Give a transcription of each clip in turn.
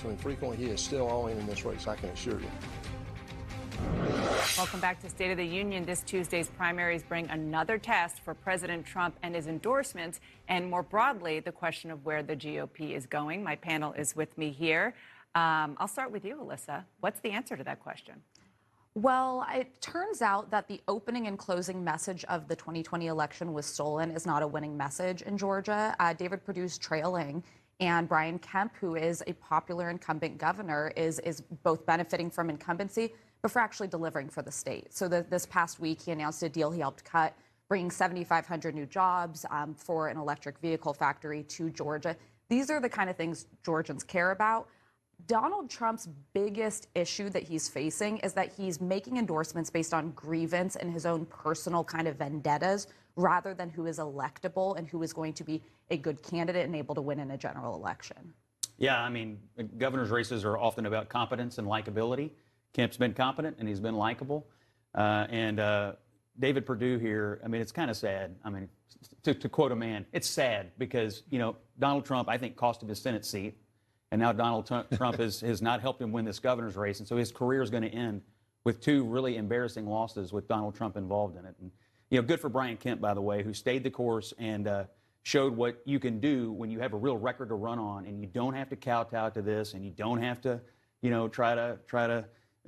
And frequently he is still all in this race, I can assure you. Welcome back to State of the Union. This Tuesday's primaries bring another test for President Trump and his endorsements, and more broadly, the question of where the GOP is going. My panel is with me here. I'll start with you, Alyssa. What's the answer to that question? Well, it turns out that the opening and closing message of the 2020 election was stolen is not a winning message in Georgia. David Perdue's trailing, and Brian Kemp, who is a popular incumbent governor, is both benefiting from incumbency, but for actually delivering for the state. So this past week, he announced a deal he helped cut, bringing 7,500 new jobs for an electric vehicle factory to Georgia. These are the kind of things Georgians care about. Donald Trump's biggest issue that he's facing is that he's making endorsements based on grievance and his own personal kind of vendettas rather than who is electable and who is going to be a good candidate and able to win in a general election. Yeah, I mean, governor's races are often about competence and likability. Kemp's been competent and he's been likable. David Perdue here, I mean, it's kind of sad. I mean, to quote a man, it's sad because, you know, Donald Trump, I think, cost him his Senate seat. And now Donald Trump has not helped him win this governor's race. And so his career is going to end with two really embarrassing losses with Donald Trump involved in it. And, you know, good for Brian Kemp, by the way, who stayed the course and showed what you can do when you have a real record to run on and you don't have to kowtow to this and you don't have to, you know, try to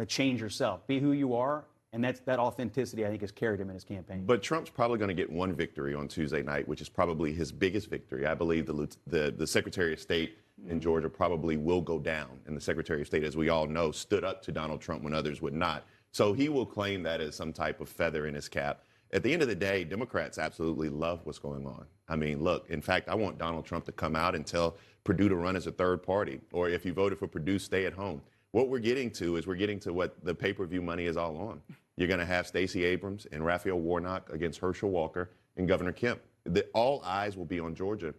change yourself. Be who you are. And that authenticity, I think, has carried him in his campaign. But Trump's probably going to get one victory on Tuesday night, which is probably his biggest victory. I believe the Secretary of State in Georgia probably will go down. And the Secretary of State, as we all know, stood up to Donald Trump when others would not. So he will claim that as some type of feather in his cap. At the end of the day, Democrats absolutely love what's going on. I mean, look, in fact, I want Donald Trump to come out and tell Perdue to run as a third party. Or if you voted for Perdue, stay at home. What we're getting to what the pay-per-view money is all on. You're going to have Stacey Abrams and Raphael Warnock against Herschel Walker and Governor Kemp. All eyes will be on Georgia.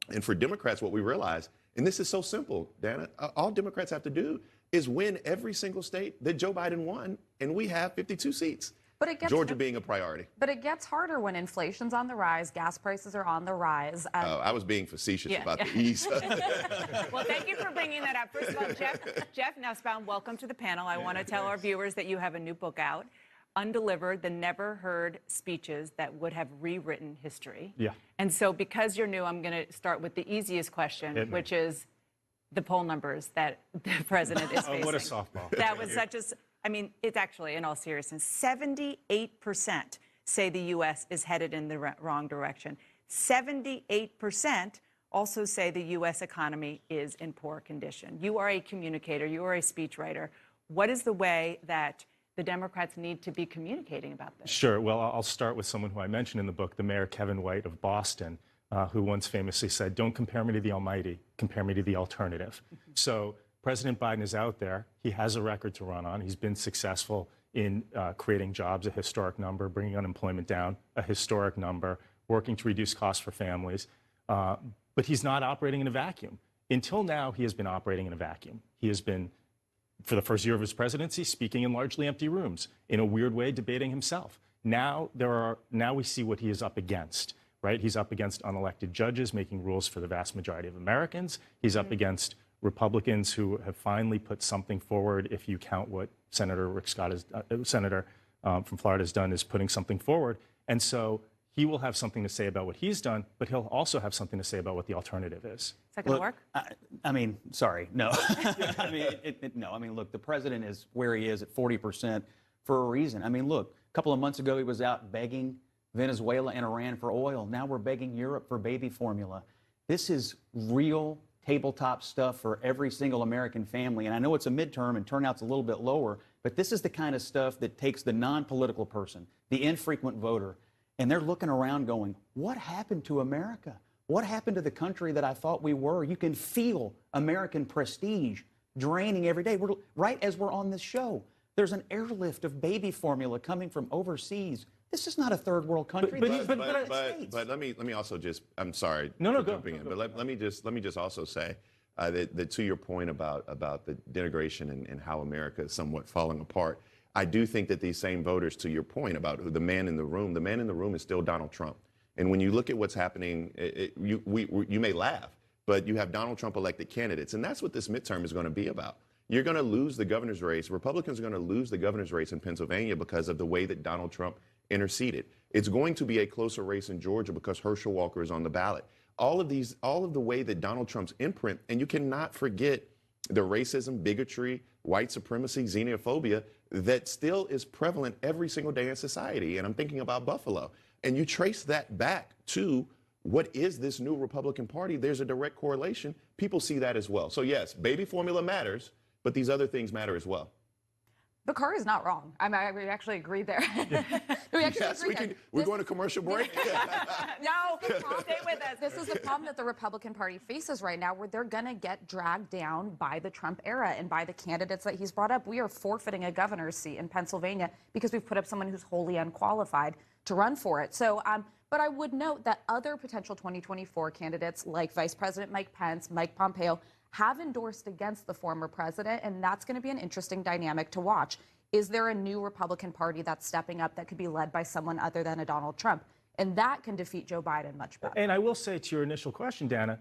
And for Democrats, what we realize, and this is so simple, Dana, all Democrats have to do is win every single state that Joe Biden won, and we have 52 seats. But it gets, Georgia being a priority. But it gets harder when inflation's on the rise, gas prices are on the rise. I was being facetious about the ease. Well, thank you for bringing that up. First of all, Jeff Nussbaum, welcome to the panel. I want to tell our viewers that you have a new book out, Undelivered, the Never Heard Speeches That Would Have Rewritten History. Yeah. And so because you're new, I'm going to start with the easiest question, which is the poll numbers that the president is facing. Oh, what a softball. That was such a... I mean, it's actually, in all seriousness, 78% say the U.S. is headed in the wrong direction. 78% also say the U.S. economy is in poor condition. You are a communicator. You are a speechwriter. What is the way that the Democrats need to be communicating about this? Sure. Well, I'll start with someone who I mentioned in the book, the Mayor Kevin White of Boston, who once famously said, "Don't compare me to the Almighty, compare me to the alternative." So President Biden is out there. He has a record to run on. He's been successful in creating jobs, a historic number, bringing unemployment down, a historic number, working to reduce costs for families. But he's not operating in a vacuum. Until now, he has been operating in a vacuum. He has been, for the first year of his presidency, speaking in largely empty rooms, in a weird way, debating himself. Now we see what he is up against, right? He's up against unelected judges making rules for the vast majority of Americans. He's up against Republicans who have finally put something forward. If you count what Senator Rick Scott, Senator from Florida, has done, is putting something forward. And so he will have something to say about what he's done, but he'll also have something to say about what the alternative is. Is that going to work? I mean, sorry, no. I mean, no. I mean, look, the president is where he is at 40% for a reason. I mean, look, a couple of months ago, he was out begging Venezuela and Iran for oil. Now we're begging Europe for baby formula. This is real tabletop stuff for every single American family. And I know it's a midterm and turnout's a little bit lower, but this is the kind of stuff that takes the non-political person, the infrequent voter, and they're looking around going, what happened to America? What happened to the country that I thought we were? You can feel American prestige draining every day. Right as we're on this show, there's an airlift of baby formula coming from overseas. This is not a third world country. But let me also just, I'm sorry for jumping in, but let me just also say that to your point about the denigration and how America is somewhat falling apart, I do think that these same voters, to your point about who the man in the room is still Donald Trump. And when you look at what's happening, you may laugh, but you have Donald Trump elected candidates. And that's what this midterm is going to be about. You're going to lose the governor's race. Republicans are going to lose the governor's race in Pennsylvania because of the way that Donald Trump interceded. It's going to be a closer race in Georgia because Herschel Walker is on the ballot. All of the way that Donald Trump's imprint, and you cannot forget the racism, bigotry, white supremacy, xenophobia that still is prevalent every single day in society. And I'm thinking about Buffalo. And you trace that back to what is this new Republican Party? There's a direct correlation. People see that as well. So yes, baby formula matters, but these other things matter as well. Bakari is not wrong. We actually agree there. We're going to commercial break. No, stay with us. This is the problem that the Republican Party faces right now, where they're going to get dragged down by the Trump era and by the candidates that he's brought up. We are forfeiting a governor's seat in Pennsylvania because we've put up someone who's wholly unqualified to run for it. So, but I would note that other potential 2024 candidates like Vice President Mike Pence, Mike Pompeo, have endorsed against the former president, and that's going to be an interesting dynamic to watch. Is there a new Republican Party that's stepping up that could be led by someone other than a Donald Trump? And that can defeat Joe Biden much better. And I will say to your initial question, Dana,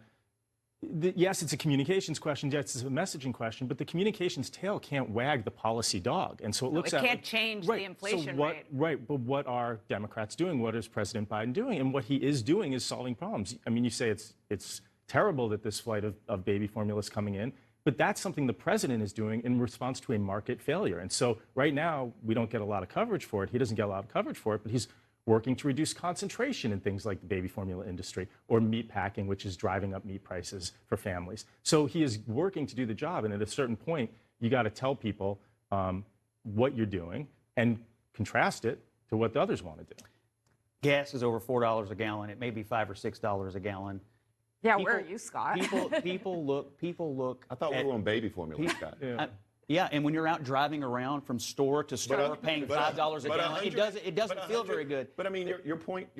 yes, it's a communications question, yes, it's a messaging question, but the communications tail can't wag the policy dog. And so it can't change the inflation rate. Right, but what are Democrats doing? What is President Biden doing? And what he is doing is solving problems. I mean, you say it's terrible that this flight of baby formula is coming in, but that's something the president is doing in response to a market failure. And so right now, we don't get a lot of coverage for it. He doesn't get a lot of coverage for it, but he's working to reduce concentration in things like the baby formula industry or meat packing, which is driving up meat prices for families. So he is working to do the job. And at a certain point, you got to tell people what you're doing and contrast it to what the others want to do. Gas is over $4 a gallon. It may be $5 or $6 a gallon. Yeah, where are you, Scott? People look. I thought we were on baby formula, Scott. Yeah, and when you're out driving around from store to store, paying $5 a gallon, it doesn't feel very good. But I mean, your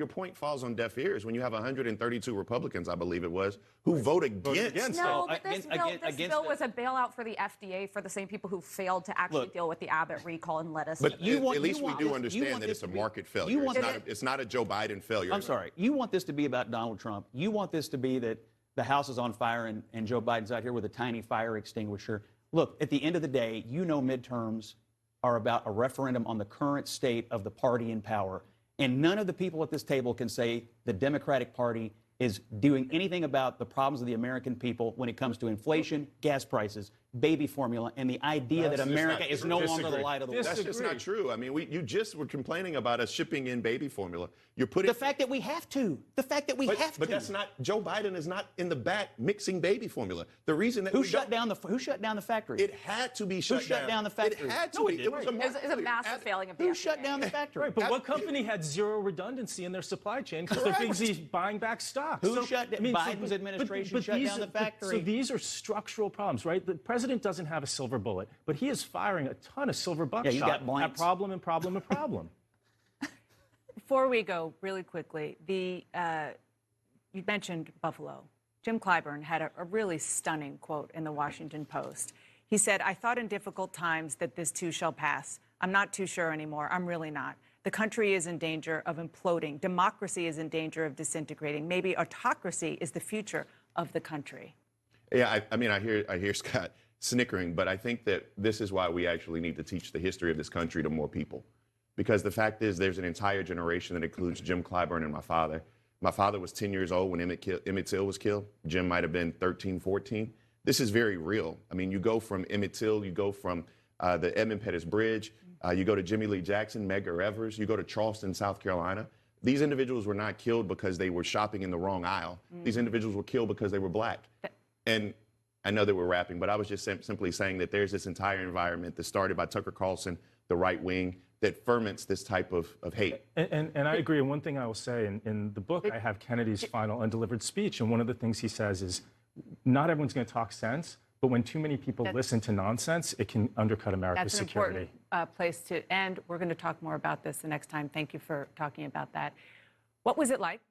point falls on deaf ears when you have 132 Republicans, I believe it was, who vote against. No, but this bill was a bailout for the FDA for the same people who failed to actually deal with the Abbott recall and let us. But at least we do understand that it's a market failure. It's not a Joe Biden failure. I'm sorry. You want this to be about Donald Trump. You want this to be that the house is on fire and Joe Biden's out here with a tiny fire extinguisher. Look, at the end of the day, midterms are about a referendum on the current state of the party in power. And none of the people at this table can say the Democratic Party is doing anything about the problems of the American people when it comes to inflation, gas prices, baby formula, and the idea that America is no longer the light of the world. That's just not true. I mean, you just were complaining about us shipping in baby formula. You're putting the fact that we have to. The fact that we have to. But that's not. Joe Biden is not in the back mixing baby formula. The reason that who shut down the factory? It had to be shut down. Who shut down the factory? It had to be. It was a massive failing of the Who shut down the factory? Right, but what company had zero redundancy in their supply chain because they're busy buying back stock? Who shut down? Bidens administration shut down the factory. So these are structural problems, right? The president doesn't have a silver bullet, but he is firing a ton of silver buckshot at problem and problem and problem. Before we go, really quickly, you mentioned Buffalo. Jim Clyburn had a really stunning quote in the Washington Post. He said, "I thought in difficult times that this too shall pass. I'm not too sure anymore. I'm really not. The country is in danger of imploding. Democracy is in danger of disintegrating. Maybe autocracy is the future of the country." Yeah, I mean, I hear Scott snickering, but I think that this is why we actually need to teach the history of this country to more people. Because the fact is there's an entire generation that includes Jim Clyburn and my father. My father was 10 years old when Emmett Till was killed. Jim might have been 13, 14. This is very real. I mean, you go from Emmett Till, you go from the Edmund Pettus Bridge, you go to Jimmy Lee Jackson, Medgar Evers, you go to Charleston, South Carolina. These individuals were not killed because they were shopping in the wrong aisle. These individuals were killed because they were black. And I know that we're rapping, but I was just simply saying that there's this entire environment that started by Tucker Carlson, the right wing, that ferments this type of hate. And I agree. And one thing I will say, in the book, I have Kennedy's final undelivered speech. And one of the things he says is, not everyone's going to talk sense, but when too many people listen to nonsense, it can undercut America's security. That's an important place to end. We're going to talk more about this the next time. Thank you for talking about that. What was it like